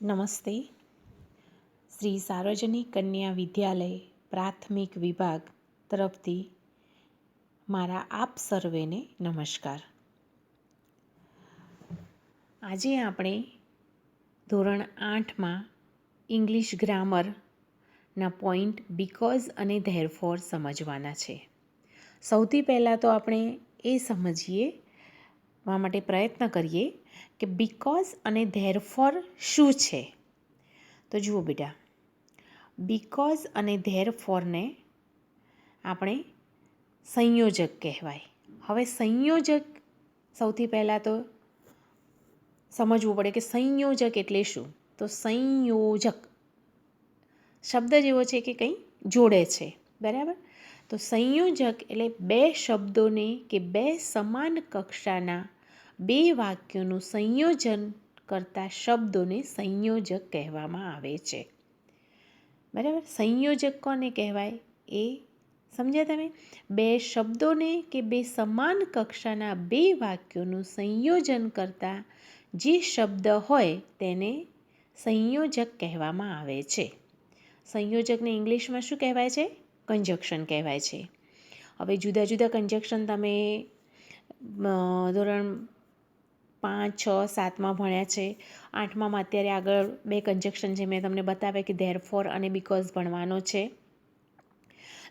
નમસ્તે. શ્રી સાર્વજનિક કન્યા વિદ્યાલય પ્રાથમિક વિભાગ તરફથી મારા આપ સર્વેને નમસ્કાર. આજે આપણે ધોરણ 8માં ઇંગ્લિશ ગ્રામરના પોઈન્ટ બીકોઝ અને ધેરફોર સમજવાના છે. સૌથી પહેલાં તો આપણે એ સમજવા માટે પ્રયત્ન કરીએ કે બીકોઝ અને ધેરફોર શું છે. તો જુઓ બેટા, બીકોઝ અને ધેરફોરને આપણે સંયોજક કહેવાય. હવે સંયોજક સૌથી પહેલાં તો સમજવું પડે કે સંયોજક એટલે શું. તો સંયોજક શબ્દ જેવો છે કે કંઈ જોડે છે, બરાબર. તો સંયોજક એટલે બે શબ્દોને કે બે સમાન કક્ષાના બે વાક્યોનું સંયોજન કરતા શબ્દોને સંયોજક કહેવામાં આવે છે, બરાબર. સંયોજક કોને કહેવાય એ સમજ્યા તમે? બે શબ્દોને કે બે સમાન કક્ષાના બે વાક્યોનું સંયોજન કરતા જે શબ્દ હોય તેને સંયોજક કહેવામાં આવે છે. સંયોજકને ઇંગ્લિશમાં શું કહેવાય છે? કંજક્શન કહેવાય છે. હવે જુદા જુદા કંજક્શન તમે ધોરણ 5, 6, 7માં ભણ્યા છે. 8માં અત્યારે આગળ બે કંજક્શન જે મેં તમને બતાવ્યા કે ધેરફોર અને બીકોઝ ભણવાનો છે.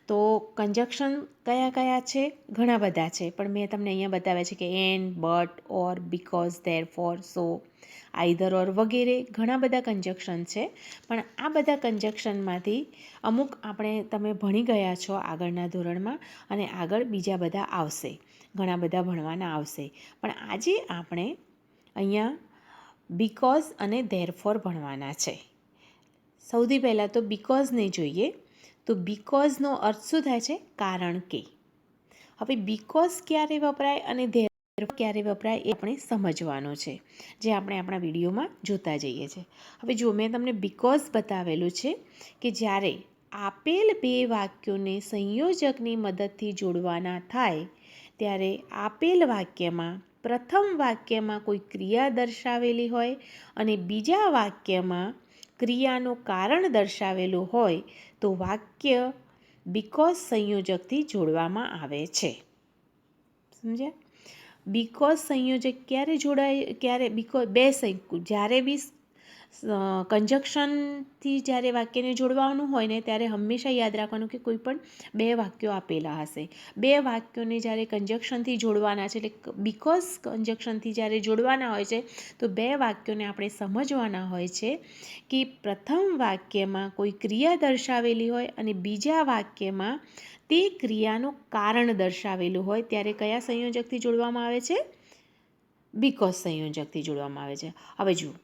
તો કંજક્શન કયા કયા છે? ઘણા બધા છે, પણ મેં તમને અહીંયા બતાવ્યા છે કે and, but, or, because, therefore, so, either, or વગેરે ઘણા બધા કંજક્શન છે. પણ આ બધા કંજક્શનમાંથી અમુક તમે ભણી ગયા છો આગળના ધોરણમાં, અને આગળ બીજા બધા આવશે, ઘણા બધા ભણવાના આવશે. પણ આજે આપણે અહીંયા બીકોઝ અને ધેરફોર ભણવાના છે. સૌથી પહેલાં તો બીકોઝને જોઈએ. તો બીકોઝનો અર્થ શું થાય છે? કારણ કે. હવે બીકોઝ ક્યારે વપરાય અને ધેરફોર ક્યારે વપરાય એ આપણે સમજવાનું છે, જે આપણે આપણા વિડીયોમાં જોતા જઈએ છીએ. હવે જુઓ, મેં તમને બીકોઝ બતાવેલું છે કે જ્યારે આપેલ બે વાક્યોને સંયોજકની મદદથી જોડવાના થાય ત્યારે આપેલ વાક્યમાં પ્રથમ વાક્યમાં કોઈ ક્રિયા દર્શાવેલી હોય અને બીજા વાક્યમાં ક્રિયાનું કારણ દર્શાવેલું હોય તો વાક્ય બીકોઝ સંયોજકથી જોડવામાં આવે છે. સમજ્યા? બીકોઝ સંયોજક ક્યારે જોડાય? જ્યારે બી કંજક્શનથી જ્યારે વાક્યને જોડવાનું હોય ને ત્યારે હંમેશા યાદ રાખવાનું કે કોઈ પણ બે વાક્યો આપેલા હશે. બે વાક્યોને જ્યારે કંજક્શનથી જોડવાના છે, એટલે બીકોઝ કંજક્શનથી જ્યારે જોડવાના હોય છે તો બે વાક્યોને આપણે સમજવાના હોય છે કે પ્રથમ વાક્યમાં કોઈ ક્રિયા દર્શાવેલી હોય અને બીજા વાક્યમાં તે ક્રિયાનું કારણ દર્શાવેલું હોય ત્યારે કયા સંયોજકથી જોડવામાં આવે છે? બીકોઝ સંયોજકથી જોડવામાં આવે છે. હવે જુઓ,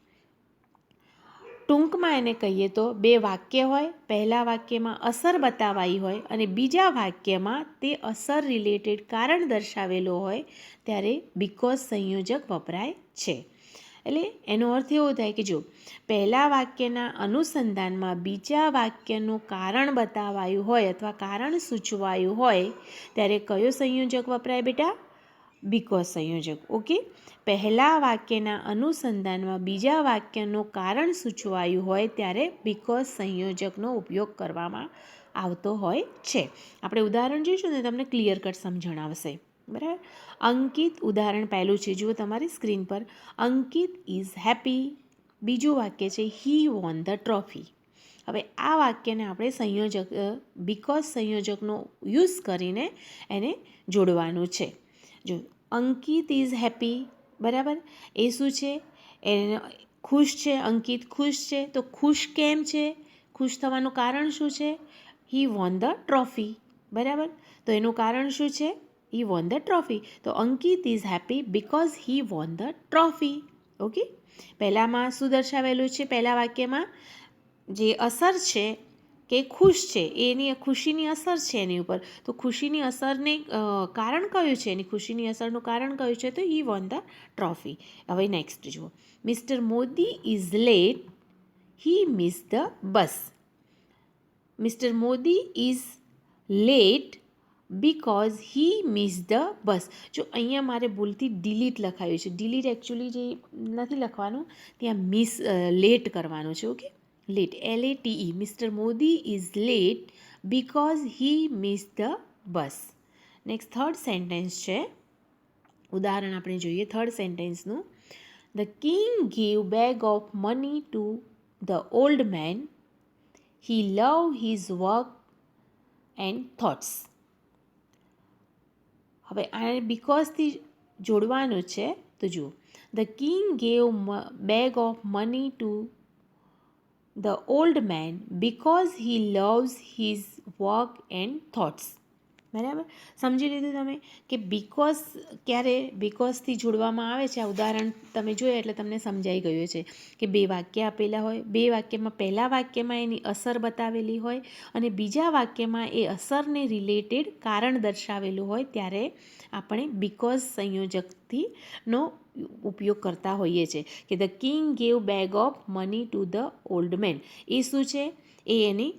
ટૂંકમાં એને કહીએ તો બે વાક્ય હોય, પહેલા વાક્યમાં અસર બતાવાઈ હોય અને બીજા વાક્યમાં તે અસર રિલેટેડ કારણ દર્શાવેલો હોય ત્યારે બીકોઝ સંયોજક વપરાય છે. એટલે એનો અર્થ એવો થાય કે જો પહેલા વાક્યના અનુસંધાનમાં બીજા વાક્યનું કારણ બતાવાયું હોય અથવા કારણ સૂચવાયું હોય ત્યારે કયો સંયોજક વપરાય બેટા? બીકોઝ સંયોજક. ઓકે. પહેલા વાક્યના અનુસંધાનમાં બીજા વાક્યનું કારણ સૂચવાયું હોય ત્યારે બીકોઝ સંયોજકનો ઉપયોગ કરવામાં આવતો હોય છે. આપણે ઉદાહરણ જોઈશું ને તમને ક્લિયર કટ સમજણ આવશે, બરાબર. અંકિત, ઉદાહરણ પહેલું છે, જુઓ તમારી સ્ક્રીન પર. અંકિત ઇઝ હેપી. બીજું વાક્ય છે હી વોન ધ ટ્રોફી. હવે આ વાક્યને આપણે બીકોઝ સંયોજકનો યુઝ કરીને એને જોડવાનું છે. જો અંકિત ઇઝ હેપી, બરાબર. એ શું છે? એ ખુશ છે. અંકિત ખુશ છે. તો ખુશ કેમ છે? ખુશ થવાનું કારણ શું છે? હી વોન ધ ટ્રોફી, બરાબર. તો એનું કારણ શું છે? He won the trophy. તો Ankit is happy because he won the trophy. Okay. પહેલામાં શું દર્શાવેલું છે? પહેલા વાક્યમાં જે અસર છે કે ખુશ છે, એની ખુશીની અસર છે એની ઉપર. તો ખુશીની અસરને કારણ કયું છે? એની ખુશીની અસરનું કારણ કયું છે? તો હી વોન ધ ટ્રોફી. હવે નેક્સ્ટ જુઓ. Mister Modi is late. He miss the bus. Mister Modi is late because he miss the bus. જો અહીંયા મારે ભૂલથી ડિલીટ લખાયું છે. ડિલીટ એકચ્યુઅલી જે નથી લખવાનું, ત્યાં મિસ લેટ કરવાનું છે. Okay, late, LATE. Mister Modi is late because he miss the bus. Next third sentence છે, ઉદાહરણ આપણે જોઈએ થર્ડ સેન્ટેન્સનું. The king give bag of money to the old man. He love his work and thoughts. હવે આને બીકોઝથી જોડવાનું છે. તો જુઓ, the king gave bag of money to the old man because he loves his work and thoughts. બરાબર, સમજી લીધું તમે કે બીકોઝ ક્યારે બીકોઝથી જોડવામાં આવે છે. આ ઉદાહરણ તમે જોયા એટલે તમને સમજાઈ ગયું છે કે બે વાક્ય આપેલા હોય, બે વાક્યમાં પહેલા વાક્યમાં એની અસર બતાવેલી હોય અને બીજા વાક્યમાં એ અસરને રિલેટેડ કારણ દર્શાવેલું હોય, ત્યારે આપણે બીકોઝ સંયોજકથી નો ઉપયોગ કરતા હોઈએ છીએ. કે the king gave bag of money to the old man, એ શું છે? એ એની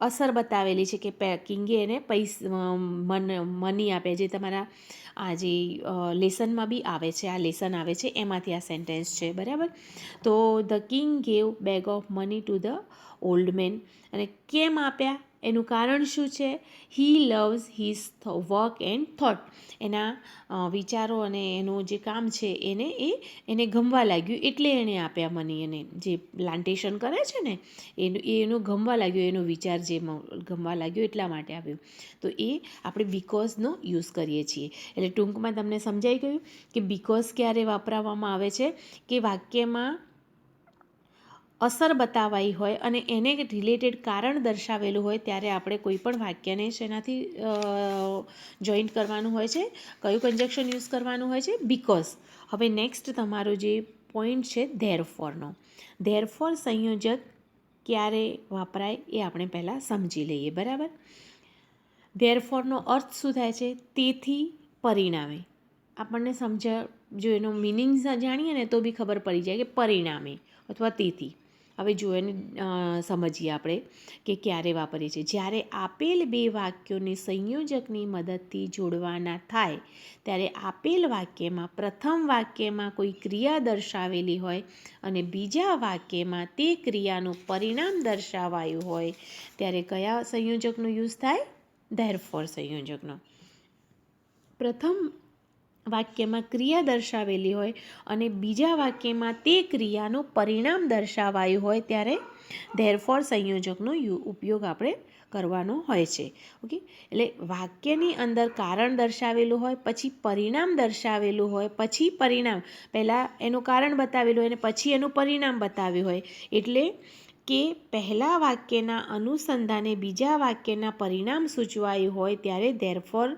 અસર બતાવેલી છે કે કિંગે એને મની આપે, જે તમારા આ જે લેસનમાં બી આવે છે, આ લેસન આવે છે એમાંથી આ સેન્ટેન્સ છે. બરાબર, તો the king gave bag of money to the old man. અને કેમ આપ્યા, એનું કારણ શું છે? He loves his work and thought. એના વિચારો અને એનું જે કામ છે એને ગમવા લાગ્યું એટલે એણે આપ્યા મની. એને જે પ્લાન્ટેશન કરે છે ને એનું ગમવા લાગ્યું, એનો વિચાર જે ગમવા લાગ્યો એટલા માટે આપ્યું. તો એ આપણે બીકોઝનો યુઝ કરીએ છીએ. એટલે ટૂંકમાં તમને સમજાઈ ગયું કે બીકોઝ ક્યારે વાપરવામાં આવે છે? કે વાક્યમાં અસર બતાવાઈ હોય અને એને રિલેટેડ કારણ દર્શાવેલું હોય, ત્યારે આપણે કોઈ પણ વાક્યને શેનાથી જોઈન્ટ કરવાનું હોય છે? કયું કન્જક્શન યુઝ કરવાનું હોય છે? બીકોઝ. હવે નેક્સ્ટ તમારો જે પોઈન્ટ છે ધેરફોરનો. ધેરફોર સંયોજક ક્યારે વપરાય એ આપણે પહેલાં સમજી લઈએ. બરાબર, ધેરફોરનો અર્થ શું થાય છે? તેથી પરિણામે. આપણને જો એનો મિનિંગ જાણીએ ને તો બી ખબર પડી જાય કે પરિણામે અથવા તેથી. હવે જો એને સમજીએ આપણે કે ક્યારે વાપરીએ છીએ. જ્યારે આપેલ બે વાક્યોને સંયોજકની મદદથી જોડવાના થાય, ત્યારે આપેલ વાક્યમાં પ્રથમ વાક્યમાં કોઈ ક્રિયા દર્શાવેલી હોય અને બીજા વાક્યમાં તે ક્રિયાનું પરિણામ દર્શાવાયું હોય, ત્યારે કયા સંયોજકનો યુઝ થાય? ધેરફોર સંયોજકનો. પ્રથમ વાક્યમાં ક્રિયા દર્શાવેલી હોય અને બીજા વાક્યમાં તે ક્રિયાનું પરિણામ દર્શાવાયું હોય, ત્યારે ધેરફોર સંયોજકનો ઉપયોગ આપણે કરવાનો હોય છે. ઓકે, એટલે વાક્યની અંદર કારણ દર્શાવેલું હોય, પછી પરિણામ દર્શાવેલું હોય, પછી પરિણામ પહેલાં એનું કારણ બતાવેલું હોય અને પછી એનું પરિણામ બતાવ્યું હોય, એટલે કે પહેલા વાક્યના અનુસંધાને બીજા વાક્યના પરિણામ સૂચવાયું હોય, ત્યારે ધેરફોર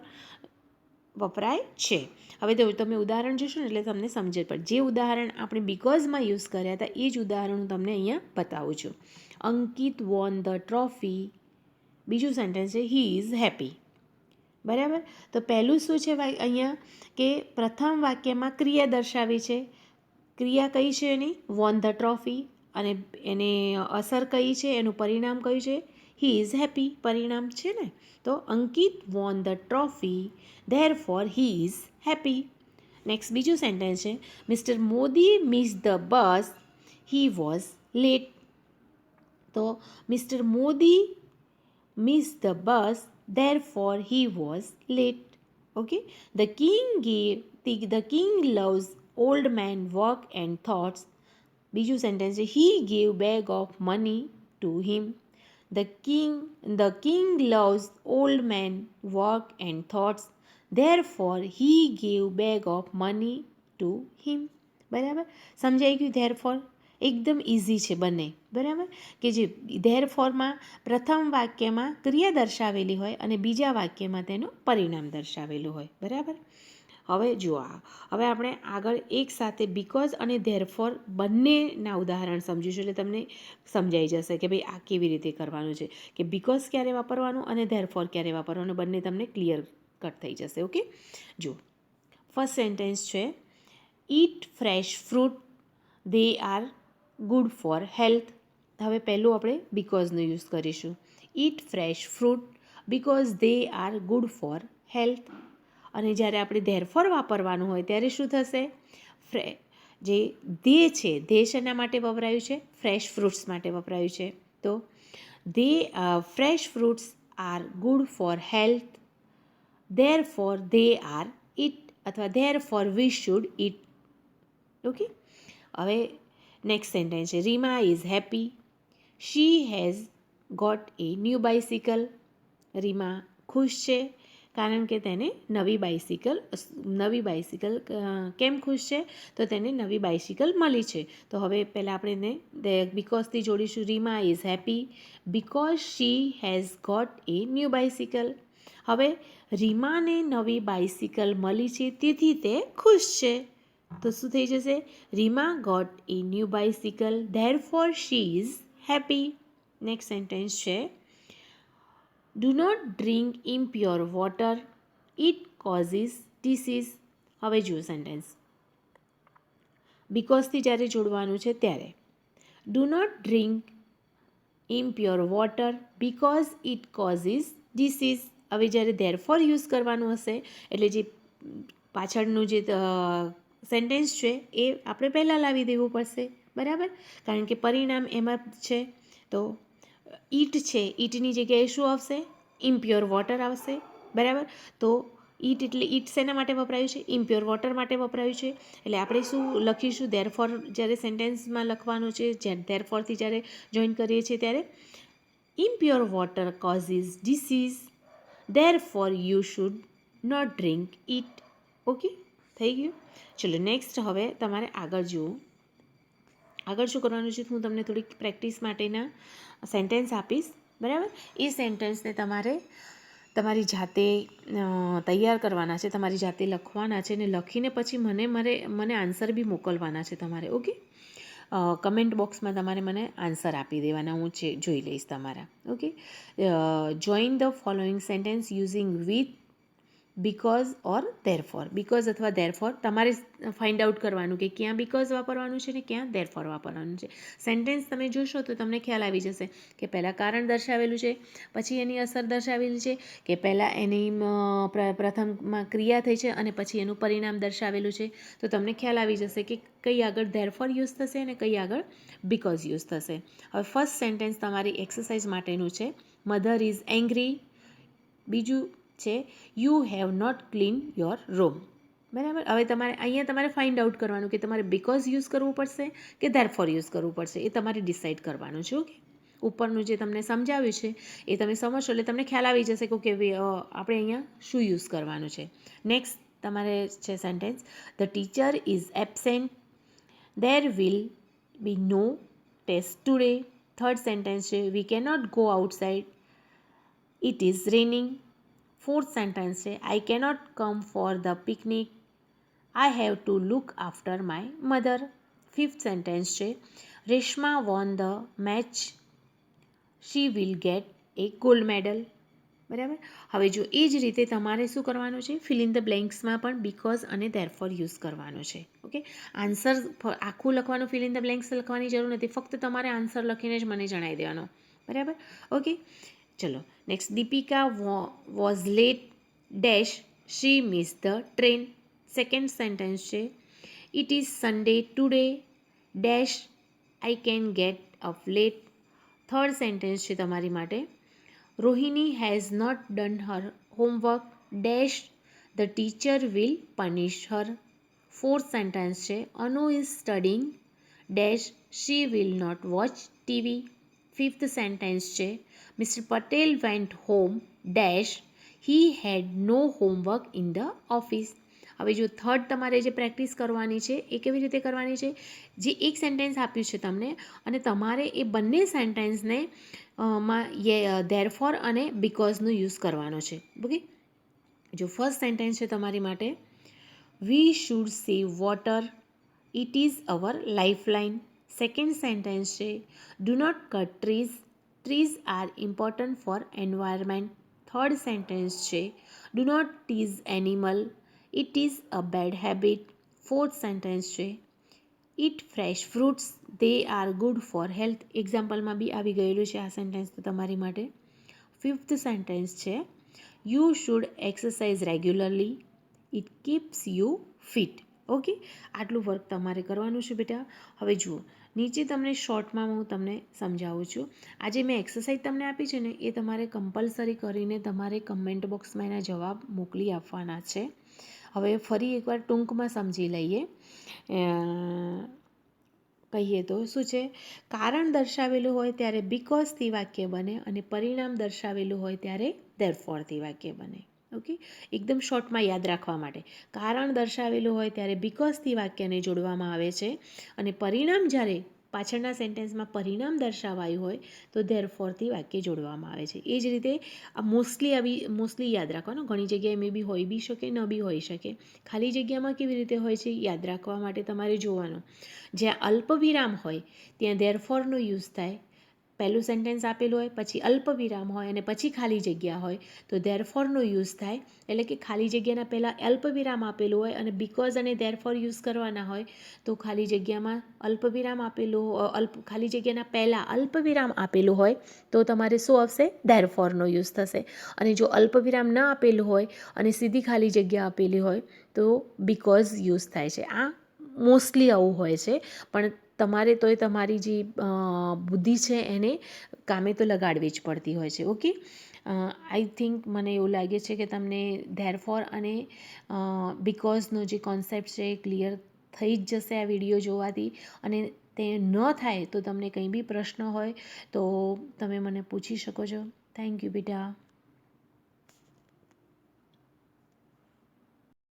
વપરાય છે. હવે તો તમે ઉદાહરણ જોશો ને એટલે તમને સમજ પડે. જે ઉદાહરણ આપણે બીકોઝમાં યુઝ કર્યા હતા એ જ ઉદાહરણ હું તમને અહીંયા બતાવું છું. અંકિત વોન ધ ટ્રોફી. બીજું સેન્ટેન્સ છે હી ઇઝ હેપી. બરાબર, તો પહેલું શું છે અહીંયા કે પ્રથમ વાક્યમાં ક્રિયા દર્શાવી છે. ક્રિયા કઈ છે એની? Von the trophy. અને એને અસર કઈ છે? એનું પરિણામ કયું છે? He is happy. પરિણામ છે ને. તો Ankit won the trophy, therefore he is happy. Next બીજું સેન્ટેન્સ છે mister Modi miss the bus, he was late. તો mister Modi miss the bus, therefore he was late. Okay, the king loves old man work and thoughts. બીજું sentence છે he gave bag of money to him. the king loves old man work and thoughts, therefore he gave bag of money to him. બરાબર, સમજાઈ ગયું? therefore એકદમ easy છે બંને. બરાબર, કે જે ધેરફોરમાં પ્રથમ વાક્યમાં ક્રિયા દર્શાવેલી હોય અને બીજા વાક્યમાં તેનું પરિણામ દર્શાવેલું હોય. બરાબર, હવે જુઓ, હવે આપણે આગળ એક સાથે બીકોઝ અને ધેરફોર બંનેના ઉદાહરણ સમજીશું, એટલે તમને સમજાઈ જશે કે ભાઈ આ કેવી રીતે કરવાનું છે, કે બીકોઝ ક્યારે વાપરવાનું અને ધેરફોર ક્યારે વાપરવાનું, બંને તમને ક્લિયર કટ થઈ જશે. ઓકે, જુઓ, ફર્સ્ટ સેન્ટેન્સ છે eat fresh fruit, they are good for health. હવે પહેલું આપણે બીકોઝનો યુઝ કરીશું. It fresh fruit, because they are good for health. અને જ્યારે આપણે ધેરફોર વાપરવાનું હોય ત્યારે શું થશે? જે દે છે, દે શેના માટે વપરાયું છે? ફ્રેશ ફ્રૂટ્સ માટે વપરાયું છે. તો they fresh fruits are good for health, therefore they are eat, અથવા therefore we should eat. Okay. હવે નેક્સ્ટ સેન્ટેન્સ છે, Reema is happy, she has got a new bicycle. Reema ખુશ છે કારણ કે તેને નવી બાઇસિકલ કેમ ખુશ છે? તો તેને નવી બાઇસિકલ મળી છે. તો હવે પહેલાં આપણે એને બિકોઝથી જોડીશું. Rima is happy because she has got a new bicycle. હવે રીમાને નવી બાઇસિકલ મળી છે તેથી તે ખુશ છે. તો શું થઈ જશે? Reema got a new bicycle, therefore she is happy. Next sentence છે, do not drink impure water, it causes disease. હવે જુઓ સેન્ટેન્સ, બિકોઝથી જ્યારે જોડવાનું છે ત્યારે do not drink impure water because it causes disease. હવે જ્યારે ધેરફોર યુઝ કરવાનું હશે એટલે જે પાછળનું જે સેન્ટેન્સ છે એ આપણે પહેલાં લાવી દેવું પડશે, બરાબર? કારણ કે પરિણામ એમાં છે. તો ઈટ છે, ઈટની જગ્યાએ શું આવશે? ઇમ્પ્યોર વોટર આવશે, બરાબર? તો ઈટ એટલે ઈટ શેના માટે વપરાયું છે? ઇમ્પ્યોર વોટર માટે વપરાયું છે. એટલે આપણે શું લખીશું? ધેરફોર જ્યારે સેન્ટેન્સમાં લખવાનું છે, ધેરફોરથી જ્યારે જોઈન કરીએ છીએ ત્યારે impure water causes disease, therefore you should not drink it. Okay, થઈ ગયું. ચલો નેક્સ્ટ હવે તમારે આગળ જુઓ. આગળ શું કરવાનું છે? હું તમને થોડીક પ્રેક્ટિસ માટેના સેન્ટેન્સ આપીશ, બરાબર? એ સેન્ટેન્સને તમારે તમારી જાતે તૈયાર કરવાના છે, તમારી જાતે લખવાના છે, અને લખીને પછી મને આન્સર બી મોકલવાના છે તમારે. ઓકે, કમેન્ટ બોક્સમાં તમારે મને આન્સર આપી દેવાના, હું જોઈ લઈશ તમારા. Okay, join the following sentence using with, because or therefore. Because અથવા ધેરફોર તમારે ફાઇન્ડ આઉટ કરવાનું કે ક્યાં બિકોઝ વાપરવાનું છે ને ક્યાં ધેરફોર વાપરવાનું છે. સેન્ટેન્સ તમે જોશો તો તમને ખ્યાલ આવી જશે કે પહેલાં કારણ દર્શાવેલું છે, પછી એની અસર દર્શાવેલી છે, કે પહેલાં એની પ્રથમમાં ક્રિયા થઈ છે અને પછી એનું પરિણામ દર્શાવેલું છે. તો તમને ખ્યાલ આવી જશે કે કઈ આગળ ધેરફોર યુઝ થશે અને કઈ આગળ બિકોઝ યુઝ થશે. હવે ફર્સ્ટ સેન્ટેન્સ તમારી એક્સરસાઇઝ માટેનું છે, મધર ઇઝ એંગ્રી. બીજું છે, you have not clean your room. બરાબર? હવે તમારે ફાઇન્ડ આઉટ કરવાનું કે તમારે બિકોઝ યુઝ કરવું પડશે કે ધેરફોર યુઝ કરવું પડશે, એ તમારે ડિસાઇડ કરવાનું છે. ઓકે, ઉપરનું જે તમને સમજાવ્યું છે એ તમે સમજશો એટલે તમને ખ્યાલ આવી જશે કે આપણે અહીંયા શું યુઝ કરવાનું છે. નેક્સ્ટ તમારે છે sentence, the teacher is absent, there will be no test today. Third sentence છે, we cannot go outside, it is raining. Fourth sentence છે, I cannot come for the picnic, I have to look after my mother. Fifth sentence છે, Reshma won the match, she will get a gold medal. બરાબર? હવે જો એ જ રીતે તમારે શું કરવાનું છે? ફિલ ઇન ધ બ્લેન્ક્સમાં પણ બિકોઝ અને ધેરફોર યુઝ કરવાનો છે. ઓકે, આન્સર આખું લખવાનું, ફિલ ઇન ધ બ્લેન્ક્સ લખવાની જરૂર નથી, ફક્ત તમારે આન્સર લખીને જ મને જણાવી દેવાનો, બરાબર? ઓકે, ચલો next, Deepika was late dash, she miss the train. Second sentence છે, it is Sunday today dash, I can get up late. Third sentence છે તમારી માટે, Rohini has not done her homework dash, the teacher will punish her. Fourth sentence છે, Anu is studying dash, she will not watch TV. Fifth sentence છે, mister Patel went home dash, he had no homework in the office. હવે જો third તમારે જે practice કરવાની છે એ કેવી રીતે કરવાની છે? જે એક સેન્ટેન્સ આપ્યું છે તમને અને તમારે એ બંને સેન્ટેન્સને ધેરફોર અને બિકોઝનો યુઝ કરવાનો છે. ઓકે, જો ફર્સ્ટ સેન્ટેન્સ છે તમારી માટે, we should save water, it is our lifeline. Second sentence છે, do not cut trees are important for environment. Third sentence છે, do not tease animal, it is a bad habit. Fourth sentence છે, eat fresh fruits, they are good for health. એક્ઝામ્પલમાં બી આવી ગયેલું છે આ sentence તો તમારી માટે. 5th સેન્ટેન્સ છે, you should exercise regularly, it keeps you fit. Okay, આટલું વર્ક તમારે કરવાનું છે બેટા. હવે જુઓ, નીચે તમને શોર્ટમાં હું તમને સમજાવું છું. આજે મેં એક્સરસાઇઝ તમને આપી છે ને, એ તમારે કમ્પલસરી કરીને તમારે કમેન્ટ બોક્સમાં એના જવાબ મોકલી આપવાના છે. હવે ફરી એકવાર ટૂંકમાં સમજી લઈએ. કહીએ તો શું છે, કારણ દર્શાવેલું હોય ત્યારે બીકોઝથી વાક્ય બને અને પરિણામ દર્શાવેલું હોય ત્યારે ધેરફોરથી વાક્ય બને. ઓકે, એકદમ શોર્ટમાં યાદ રાખવા માટે, કારણ દર્શાવેલું હોય ત્યારે બીકોઝથી વાક્યને જોડવામાં આવે છે અને પરિણામ જ્યારે પાછળના સેન્ટેન્સમાં પરિણામ દર્શાવાયું હોય તો ધેરફોરથી વાક્ય જોડવામાં આવે છે. એ જ રીતે આ મોસ્ટલી યાદ રાખવાનું, ઘણી જગ્યાએ મે બી હોઈ બી શકે, ન બી હોઈ શકે. ખાલી જગ્યામાં કેવી રીતે હોય છે યાદ રાખવા માટે તમારે જોવાનું, જ્યાં અલ્પવિરામ હોય ત્યાં ધેરફોરનો યુઝ થાય. પહેલું સેન્ટેન્સ આપેલું હોય, પછી અલ્પવિરામ હોય અને પછી ખાલી જગ્યા હોય તો ધેરફોરનો યુઝ થાય. એટલે કે ખાલી જગ્યાના પહેલાં અલ્પવિરામ આપેલું હોય અને બીકોઝ અને ધેરફોર યુઝ કરવાના હોય તો ખાલી જગ્યામાં અલ્પવિરામ આપેલું, ખાલી જગ્યાના પહેલાં અલ્પવિરામ આપેલું હોય તો તમારે શું આવશે, ધેરફોરનો યુઝ થશે. અને જો અલ્પવિરામ ન આપેલું હોય અને સીધી ખાલી જગ્યા આપેલી હોય તો બીકોઝ યુઝ થાય છે. આ મોસ્ટલી આવું હોય છે, પણ તમારે તોય તમારી જે બુદ્ધિ છે એને કામે તો લગાડવી જ પડતી હોય છે. ઓકે, આઈ થિંક મને એવું લાગે છે કે તમને ધેરફોર અને બીકોઝનો જે કોન્સેપ્ટ છે એ ક્લિયર થઈ જ જશે આ વિડીયો જોવાથી. અને તે ન થાય તો તમને કંઈ બી પ્રશ્ન હોય તો તમે મને પૂછી શકો છો. થેન્ક યુ બેટા.